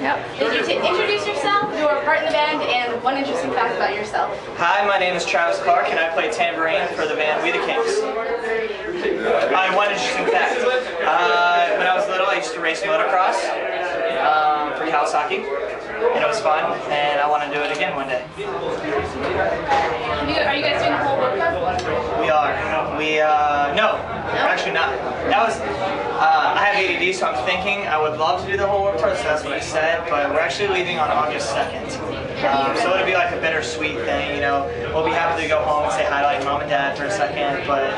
Yep. Did you introduce yourself, your part in the band, and one interesting fact about yourself? Hi, my name is Travis Clark, and I play tambourine for the band We the Kings. One interesting fact. When I was little, I used to race motocross for Kawasaki, and it was fun, and I want to do it again one day. Are you guys doing the whole workout? We are. No, actually not. That was, I have ADD, so I'm thinking I would love to do the whole work tour, so that's what I said, but we're actually leaving on August 2nd. So it'll be like a bittersweet thing, you know. We'll be happy to go home and say hi to like mom and dad for a second, but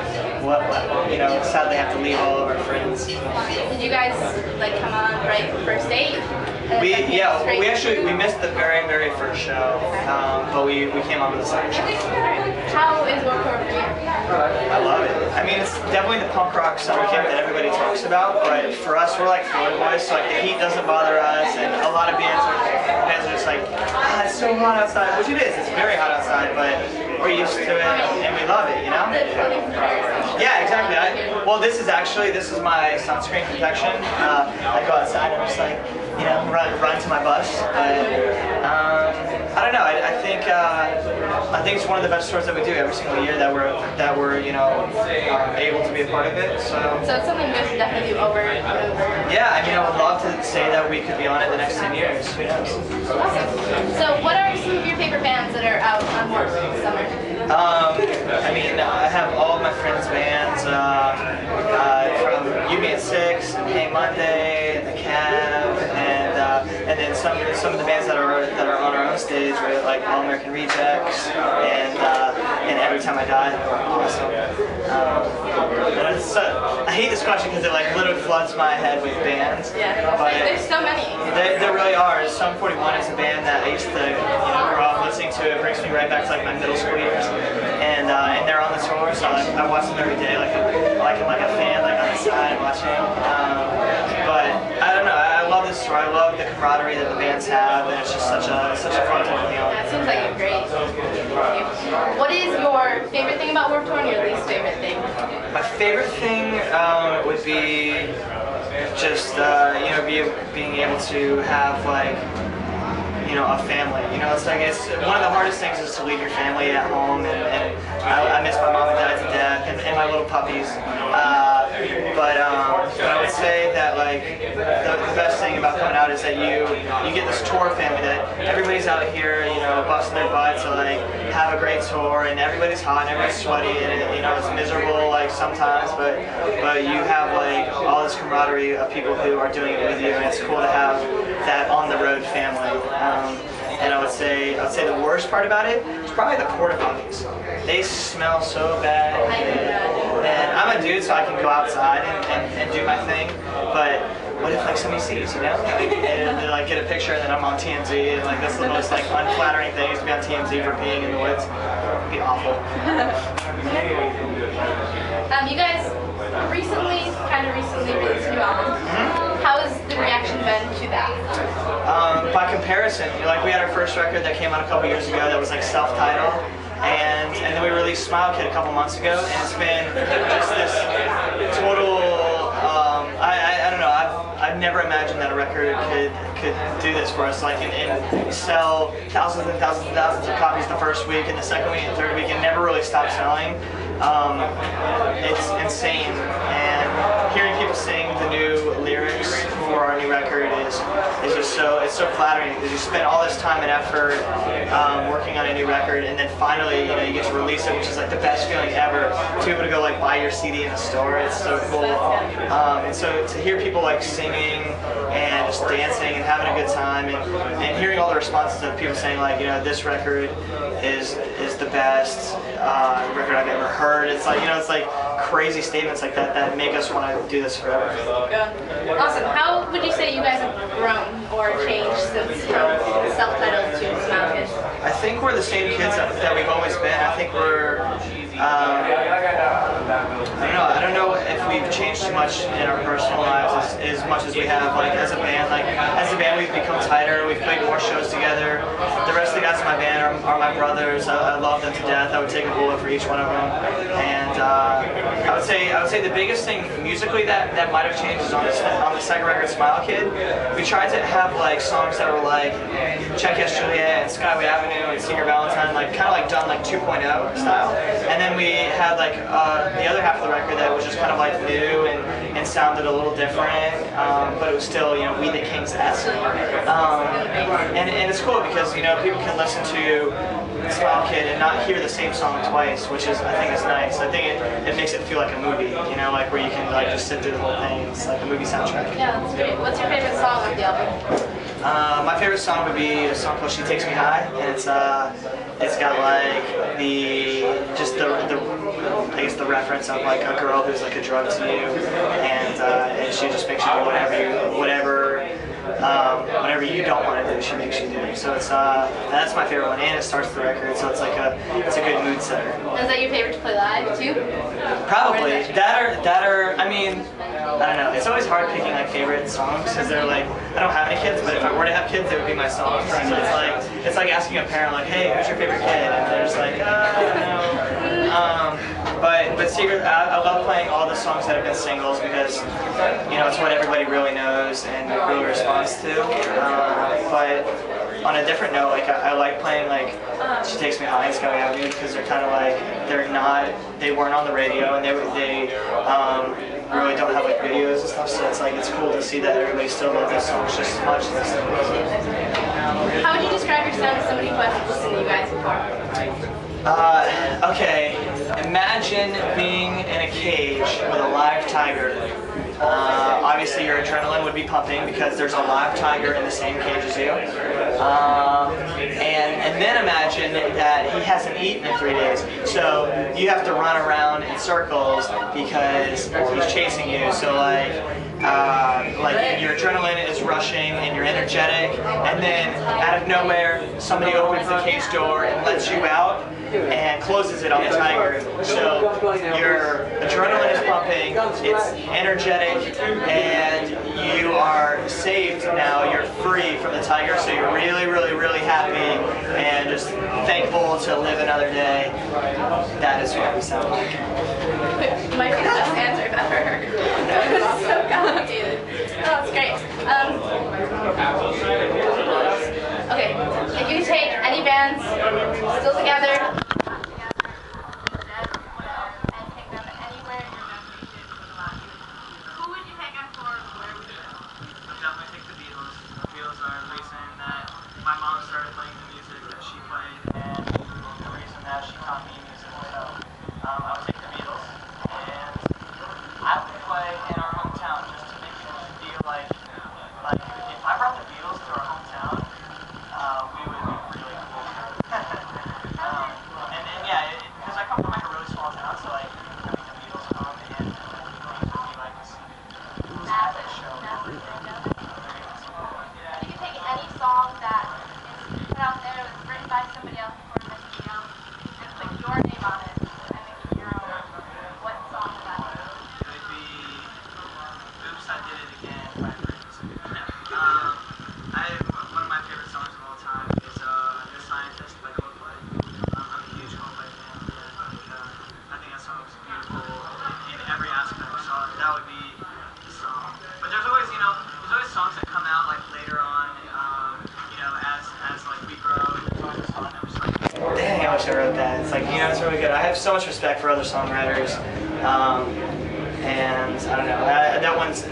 you know, sadly have to leave all of our friends. Did you guys like come on right first date? We missed the very first show, but we came on to the second show. How is Warped Tour for you? I love it. I mean, it's definitely the punk rock summer camp that everybody talks about, but for us, we're like Florida boys, so like the heat doesn't bother us, and a lot of bands are just like, it's so hot outside, which it is. It's very hot outside, but we're used to it, and we love it, you know? Yeah, exactly. Well, this is my sunscreen protection. I go outside and I'm just like, you know, run to my bus. But I don't know. I think it's one of the best tours that we do every single year that we're you know able to be a part of it. So it's something you guys should definitely do over and over. Yeah, I mean, I would love to say that we could be on it the next 10 years. Who knows? Awesome. So what are some of your favorite bands that are out on Warped this summer? I mean, I have all of my friends' bands from You Me at 6, and Hey Monday, and The Cab, and then some of the bands that are on our own stage, right, like All American Rejects, and Every Time I Die. So, I hate this question because it like literally floods my head with bands. Yeah, but there's so many. There really are. Sum 41 is a band that I used to grow up listening to. It brings me right back to like my middle school years. And they're on the tour, so I watch them every day, like a fan, like on the side watching. But I don't know. I love this tour. I love the camaraderie that the bands have, and it's just such a fun tour to be on. That seems like a great. What is your favorite thing about Warped Tour and your least favorite thing? My favorite thing would be just being able to have like a family. You know, it's one of the hardest things is to leave your family at home, and I miss my mom and dad to death, and my little puppies. But I would say that like the best thing about coming out is that you get this tour family that everybody's out here, you know, busting their butts to like have a great tour, and everybody's hot and everybody's sweaty, and you know it's miserable like sometimes, but you have like all this camaraderie of people who are doing it with you, and it's cool to have that on the road family. And I would say the worst part about it is probably the porta potties. They smell so bad. And I'm a dude, so I can go outside and do my thing. But what if like somebody sees, you know? And they like get a picture, and then I'm on TMZ, and like that's the most like unflattering thing is to be on TMZ for peeing in the woods. It'd be awful. You guys kind of recently released a new album. How has the reaction been to that? By comparison, like we had our first record that came out a couple years ago that was like self-titled, and then we released Smile Kid a couple months ago, and it's been just this total. I don't know. I've never imagined that a record could do this for us, like and sell thousands and thousands and thousands of copies the first week, and the second week and third week, and never really stop selling. It's insane, and hearing people sing the new lyrics for our new record is just so flattering, because you spend all this time and effort working on a new record, and then finally you get to release it, which is like the best feeling ever, to be able to go like buy your CD in the store. It's so cool, and so to hear people like singing and just dancing and having a good time, and hearing all the responses of people saying like, this record is the best record I've ever heard. It's like, it's like crazy statements like that make us want to do this forever. Good. Awesome. How would you say you guys have grown or changed since self-titled to Smile Kid? I think we're the same kids that we've always been. I think we're I don't know if we've changed too much in our personal lives as much as we have like as a band. Like as a band, we've become tighter. We've played more shows together. The rest of the guys in my band are my brothers. I love them to death. I would take a bullet for each one of them. And I would say the biggest thing musically that might have changed is on the second record, Smile Kid. We tried to have like songs that were like Check Yes Juliet and Skyway Avenue and Secret Valentine, like kind of like done like 2.0 style. And then we had like the other half of the record that was just kind of like new and sounded a little different, but it was still, you know, We the Kings-esque. And it's cool because, you know, people can listen to Smile Kid and not hear the same song twice, which is, I think is nice. I think it makes it feel like a movie, you know, like where you can like just sit through the whole thing. It's like a movie soundtrack. Yeah, that's great. What's your favorite song of the album? My favorite song would be a song called She Takes Me High, and it's got like I guess the reference of like a girl who's like a drug to you, and she just makes you do whatever you don't want to do, she makes you do. So it's that's my favorite one, and it starts the record, so it's a good mood setter. Is that your favorite to play live too? Probably that or I mean, I don't know. It's always hard picking like favorite songs because they're like, I don't have any kids, but if I were to have kids, they would be my songs. So it's like asking a parent like, hey, who's your favorite kid? And they're just like, I don't know. But Secret, I love playing all the songs that have been singles because, you know, it's what everybody really knows and really responds to. But on a different note, like I like playing like She Takes Me High and Skyway Avenue because they're kind of like they weren't on the radio and they really don't have like videos and stuff. So it's cool to see that everybody still loves those songs just as much as they do. How would you describe your sound to somebody who hasn't listened to you guys before? Okay, imagine being in a cage with a live tiger. Obviously your adrenaline would be pumping because there's a live tiger in the same cage as you. And then imagine that he hasn't eaten in 3 days. So you have to run around in circles because he's chasing you. So like your adrenaline is rushing and you're energetic, and then out of nowhere somebody opens the cage door and lets you out and closes it on the tiger. So your adrenaline is pumping, it's energetic, and you are saved now. You're free from the tiger, so you're really, really, really happy and just thankful to live another day. That is what we sound like. My best answer I've ever heard. That was so complicated. Oh, that's great. Okay, if you take any bands still together, and take them anywhere in your memory, who would you take them for? Where would you go? I would definitely take the Beatles. The Beatles are the reason that my mom started playing the music that she played, and the reason that she taught me music. So I would take the Beatles, and I would play in our hometown just to make it feel like if I brought the Beatles to our hometown, we would be really cool. And yeah, because I come from like a really small town, so like having the Beatles come and going to be like this epic show. You can take any song that is put out there, was written by somebody else before somebody else, and put your name on it and make it your own. What song is that? It would be Oops, I Did It Again by Prince. One of my favorite songs of all time is The Scientist by Coldplay. I'm a huge Coldplay fan. I think that song is beautiful in every aspect. So that would be the song. But there's always songs that come out like later on, as like we grow. And there's always a song that was like, dang, I wish I wrote that. It's like, it's really good. I have so much respect for other songwriters. And I don't know,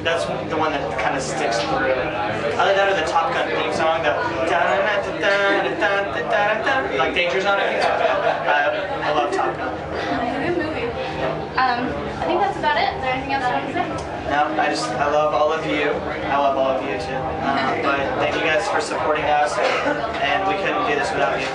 that's the one that kind of sticks through. Other than that, or the Top Gun theme song, the like Danger Zone, I think it's good. I love Top Gun. Good movie. I think that's about it. Is there anything else you want to say? No, I love all of you. I love all of you too. But thank you guys for supporting us, and we couldn't do this without you.